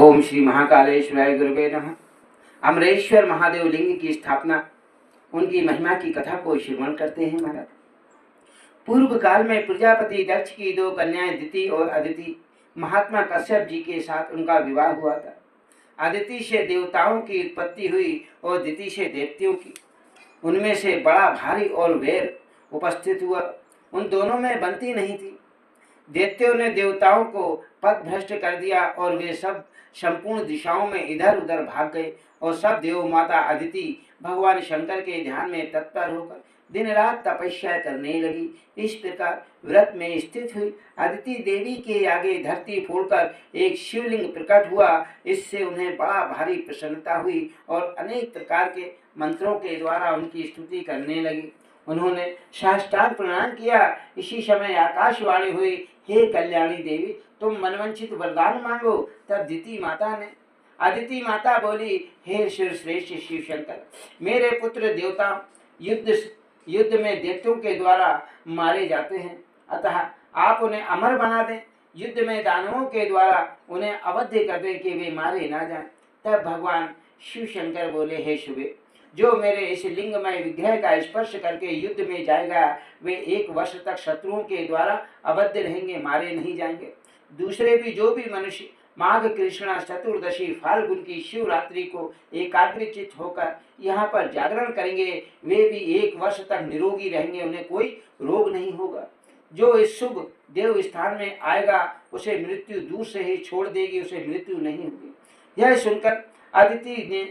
ओम श्री महाकालेश्वराय गुरुवे नमः। अमरेश्वर महादेव लिंग की स्थापना, उनकी महिमा की कथा को श्रवण करते हैं महाराज। पूर्व काल में प्रजापति दक्ष की दो कन्याएं दिति और अदिति महात्मा कश्यप जी के साथ उनका विवाह हुआ था। अदिति से देवताओं की उत्पत्ति हुई और दिति से देवतियों की। उनमें से बड़ा भारी और वैर उपस्थित हुआ। उन दोनों में बनती नहीं थी। दैत्यों ने देवताओं को पथ भ्रष्ट कर दिया और वे सब संपूर्ण दिशाओं में इधर उधर भाग गए और सब देव माता अदिति भगवान शंकर के ध्यान में तत्पर होकर दिन रात तपस्या करने लगी। इस प्रकार व्रत में स्थित हुई अदिति देवी के आगे धरती फोड़कर एक शिवलिंग प्रकट हुआ। इससे उन्हें बड़ा भारी प्रसन्नता हुई और अनेक प्रकार के मंत्रों के द्वारा उनकी स्तुति करने लगी। उन्होंने साष्टांग प्रणाम किया। इसी समय आकाशवाणी हुई, हे कल्याणी देवी, तुम मनवंचित वरदान मांगो। तब अदिति माता बोली, हे श्रेष्ठ शिव शंकर, मेरे पुत्र देवता युद्ध में दैत्यों के द्वारा मारे जाते हैं, अतः आप उन्हें अमर बना दें। युद्ध में दानवों के द्वारा उन्हें अवध्य कर दें कि वे मारे ना जाएं। तब भगवान शिव शंकर बोले, हे शुभे, जो मेरे इस लिंगमय विग्रह का स्पर्श करके युद्ध में जाएगा वे 1 वर्ष तक शत्रुओं के द्वारा अवध्य रहेंगे, मारे नहीं जाएंगे। दूसरे भी जो भी मनुष्य माघ कृष्णा चतुर्दशी फाल्गुन की शिवरात्रि को एकाग्रचित होकर यहाँ पर जागरण करेंगे वे भी 1 वर्ष तक निरोगी रहेंगे, उन्हें कोई रोग नहीं होगा। जो इस शुभ देव स्थान में आएगा उसे मृत्यु दूर से ही छोड़ देगी, उसे मृत्यु नहीं होगी। यह सुनकर अदिति ने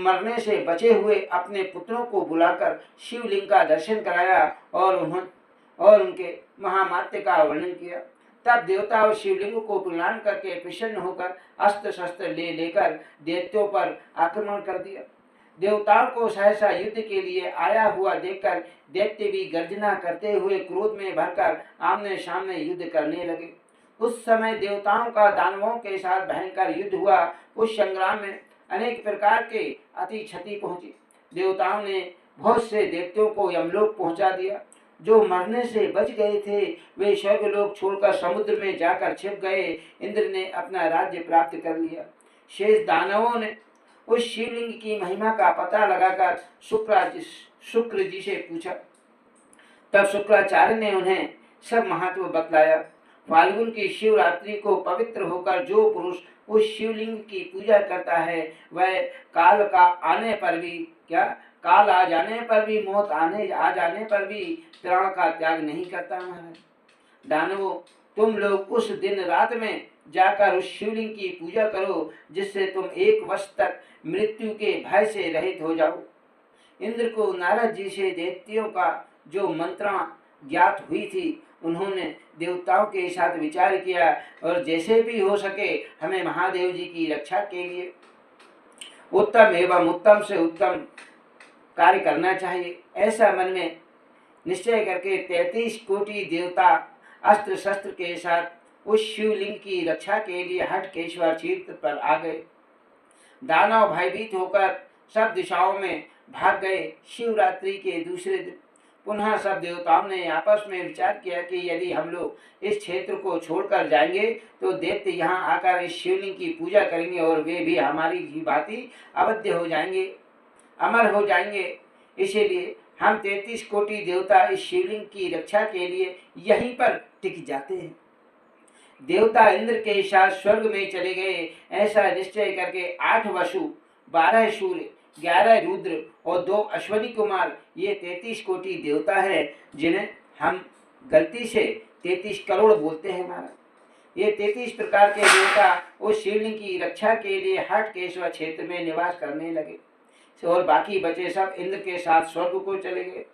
मरने से बचे हुए अपने पुत्रों को बुलाकर शिवलिंग का दर्शन कराया और उनके महामात्य का वर्णन किया। तब देवता और शिवलिंग को प्रणाम करके प्रसन्न होकर अस्त्र शस्त्र लेकर दैत्यों पर आक्रमण कर दिया। देवताओं को सहसा युद्ध के लिए आया हुआ देखकर दैत्य भी गर्जना करते हुए क्रोध में भरकर आमने सामने युद्ध करने लगे। उस समय देवताओं का दानवों के साथ भयंकर युद्ध हुआ। उस संग्राम में अनेक प्रकार के अति क्षति पहुंची। देवताओं ने बहुत से दैत्यों को यमलोक पहुंचा दिया। जो मरने से बच गए थे वे स्वर्गलोक छोड़कर समुद्र में जाकर छिप गए। इंद्र ने अपना राज्य प्राप्त कर लिया। शेष दानवों ने उस शिवलिंग की महिमा का पता लगाकर शुक्र जी से पूछा। तब शुक्राचार्य ने उन्हें सब महत्व बतलाया। फाल्गुन की शिवरात्रि को पवित्र होकर जो पुरुष उस शिवलिंग की पूजा करता है वह काल आ जाने पर भी मौत आ जाने पर भी प्राण का त्याग नहीं करता। महाराज दानवों, तुम लोग उस दिन रात में जाकर उस शिवलिंग की पूजा करो जिससे तुम 1 वर्ष तक मृत्यु के भय से रहित हो जाओ। इंद्र को नारद जी से दैत्यों का जो मंत्रणा ज्ञात हुई थी उन्होंने देवताओं के साथ विचार किया और जैसे भी हो सके हमें महादेव जी की रक्षा के लिए उत्तम एवं उत्तम से उत्तम कार्य करना चाहिए। ऐसा मन में निश्चय करके 33 कोटि देवता अस्त्र शस्त्र के साथ उस शिवलिंग की रक्षा के लिए हटकेश्वर क्षेत्र पर आ गए। दानव भयभीत होकर सब दिशाओं में भाग गए। शिवरात्रि के दूसरे दिन पुनः सब देवताओं ने आपस में विचार किया कि यदि हम लोग इस क्षेत्र को छोड़कर जाएंगे तो दैत्य यहाँ आकर इस शिवलिंग की पूजा करेंगे और वे भी हमारी ही भांति अवध्य हो जाएंगे, अमर हो जाएंगे। इसीलिए हम 33 कोटि देवता इस शिवलिंग की रक्षा के लिए यहीं पर टिक जाते हैं। देवता इंद्र के साथ स्वर्ग में चले गए। ऐसा निश्चय करके 8 वसु, 12 सूर्य, 11 रुद्र और 2 अश्वनी कुमार ये 33 कोटि देवता है जिन्हें हम गलती से 33 करोड़ बोलते हैं। महाराज ये 33 प्रकार के देवता उस शिवलिंग की रक्षा के लिए हटकेश्वर क्षेत्र में निवास करने लगे और बाकी बचे सब इंद्र के साथ स्वर्ग को चले गए।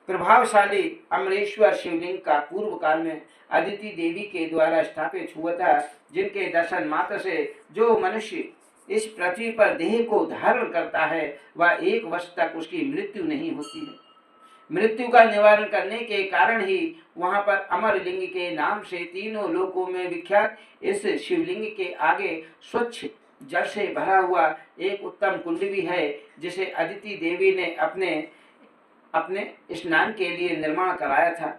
प्रभावशाली अमरेश्वर शिवलिंग का पूर्व काल में अदिति देवी के द्वारा स्थापित हुआ था, जिनके दर्शन मात्र से जो मनुष्य इस पृथ्वी पर देह को धारण करता है वह 1 वर्ष तक उसकी मृत्यु नहीं होती है। मृत्यु का निवारण करने के कारण ही वहां पर अमर लिंग के नाम से तीनों लोकों में विख्यात इस शिवलिंग के आगे स्वच्छ जल से भरा हुआ एक उत्तम कुंड भी है, जिसे अदिति देवी ने अपने स्नान के लिए निर्माण कराया था।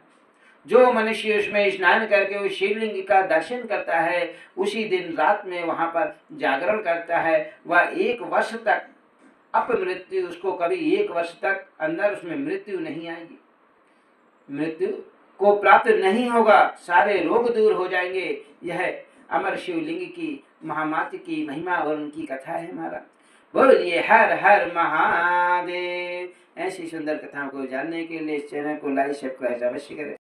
जो मनुष्य उसमें स्नान करके उस शिवलिंग का दर्शन करता है, उसी दिन रात में वहाँ पर जागरण करता है, वह 1 वर्ष तक अपमृत्यु, उसको कभी 1 वर्ष तक अंदर उसमें मृत्यु नहीं आएगी, मृत्यु को प्राप्त नहीं होगा, सारे रोग दूर हो जाएंगे। यह अमर शिवलिंग की महामात्र की महिमा और उनकी कथा है। हमारा बोलिए हर हर महादेव। ऐसी सुंदर कथाओं को जानने के लिए इस चैनल को लाइक सब्सक्राइब अवश्य करें।